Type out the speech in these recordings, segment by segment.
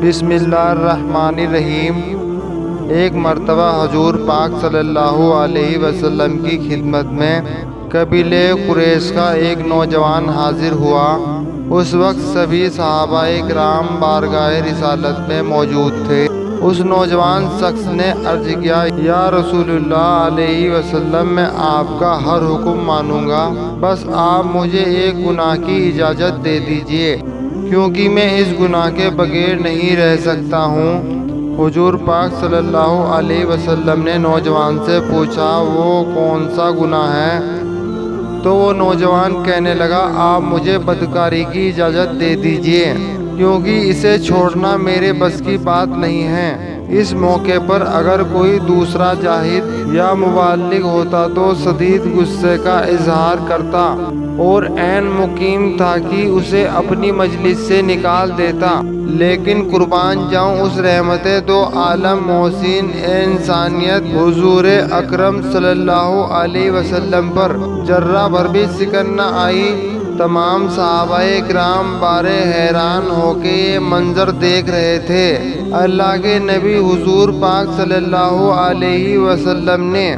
بسم اللہ الرحمن الرحیم۔ ایک مرتبہ حضور پاک صلی اللہ علیہ وسلم کی خدمت میں قبیلہ قریش کا ایک نوجوان حاضر ہوا۔ اس وقت سبھی صحابہ کرام بارگاہ رسالت میں موجود تھے۔ اس نوجوان شخص نے عرض کیا، یا رسول اللہ علیہ وسلم، میں آپ کا ہر حکم مانوں گا، بس آپ مجھے ایک گناہ کی اجازت دے دیجئے، کیونکہ میں اس گناہ کے بغیر نہیں رہ سکتا ہوں۔ حضور پاک صلی اللہ علیہ وسلم نے نوجوان سے پوچھا، وہ کون سا گناہ ہے؟ تو وہ نوجوان کہنے لگا، آپ مجھے بدکاری کی اجازت دے دیجئے، کیونکہ اسے چھوڑنا میرے بس کی بات نہیں ہے۔ اس موقع پر اگر کوئی دوسرا جاہد یا مبلغ ہوتا تو شدید غصے کا اظہار کرتا اور عین مقیم تھا کہ اسے اپنی مجلس سے نکال دیتا، لیکن قربان جاؤں اس رحمت دو عالم محسن انسانیت حضور اکرم صلی اللہ علیہ وسلم پر ذرہ بھر بھی سکن نہ آئی۔ تمام صحابہ کرام بارے حیران ہو کے یہ منظر دیکھ رہے تھے۔ اللہ کے نبی حضور پاک صلی اللہ علیہ وسلم نے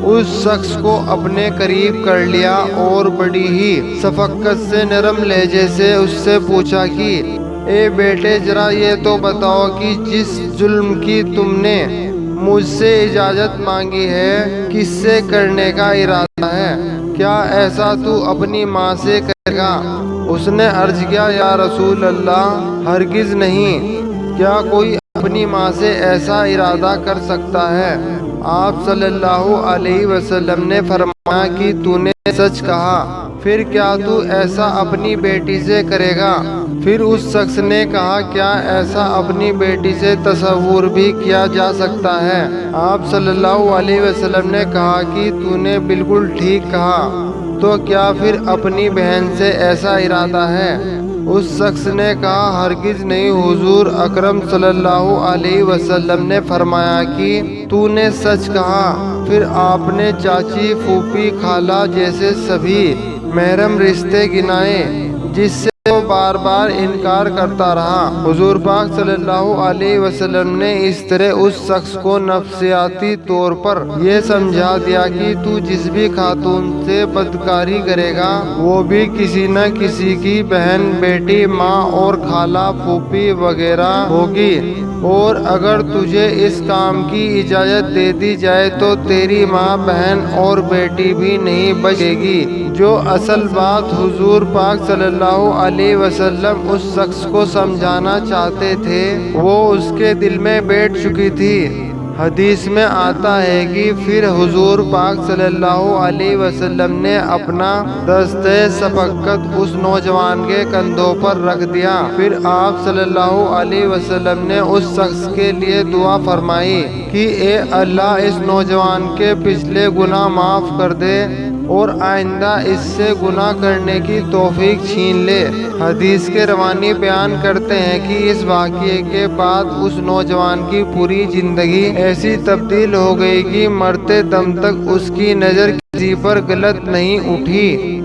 اس شخص کو اپنے قریب کر لیا اور بڑی ہی شفقت سے نرم لہجے سے اس سے پوچھا کہ اے بیٹے، ذرا یہ تو بتاؤ کہ جس ظلم کی تم نے مجھ سے اجازت مانگی ہے، کس سے کرنے کا ارادہ ہے؟ کیا ایسا تو اپنی ماں سے کرے گا؟ اس نے عرض کیا، یا رسول اللہ، ہرگز نہیں۔ کیا کوئی اپنی ماں سے ایسا ارادہ کر سکتا ہے؟ آپ صلی اللہ علیہ وسلم نے فرمایا کہ تو نے سچ کہا، پھر کیا تو ایسا اپنی بیٹی سے کرے گا؟ پھر اس شخص نے کہا، کیا ایسا اپنی بیٹی سے تصور بھی کیا جا سکتا ہے؟ آپ صلی اللہ علیہ وسلم نے کہا کہ تو نے بالکل ٹھیک کہا، تو کیا پھر اپنی بہن سے ایسا ارادہ ہے؟ اس شخص نے کہا، ہرگز نہیں حضور اکرم صلی اللہ علیہ وسلم نے فرمایا کہ تو نے سچ کہا۔ پھر آپ نے چاچی، پھوپھی، خالہ جیسے سبھی محرم رشتے گنائے، جس سے وہ بار بار انکار کرتا رہا۔ حضور پاک صلی اللہ علیہ وسلم نے اس طرح اس شخص کو نفسیاتی طور پر یہ سمجھا دیا کہ تو جس بھی خاتون سے بدکاری کرے گا، وہ بھی کسی نہ کسی کی بہن، بیٹی، ماں اور خالہ، پھوپھی وغیرہ ہوگی، اور اگر تجھے اس کام کی اجازت دے دی جائے تو تیری ماں، بہن اور بیٹی بھی نہیں بچے گی۔ جو اصل بات حضور پاک صلی اللہ علیہ وسلم اس شخص کو سمجھانا چاہتے تھے، وہ اس کے دل میں بیٹھ چکی تھی۔ حدیث میں آتا ہے کہ پھر حضور پاک صلی اللہ علیہ وسلم نے اپنا دستِ شفقت اس نوجوان کے کندھوں پر رکھ دیا۔ پھر آپ صلی اللہ علیہ وسلم نے اس شخص کے لیے دعا فرمائی کہ اے اللہ، اس نوجوان کے پچھلے گناہ معاف کر دے اور آئندہ اس سے گناہ کرنے کی توفیق چھین لے۔ حدیث کے راوی بیان کرتے ہیں کہ اس واقعے کے بعد اس نوجوان کی پوری زندگی ایسی تبدیل ہو گئی کہ مرتے دم تک اس کی نظر کسی پر غلط نہیں اٹھی۔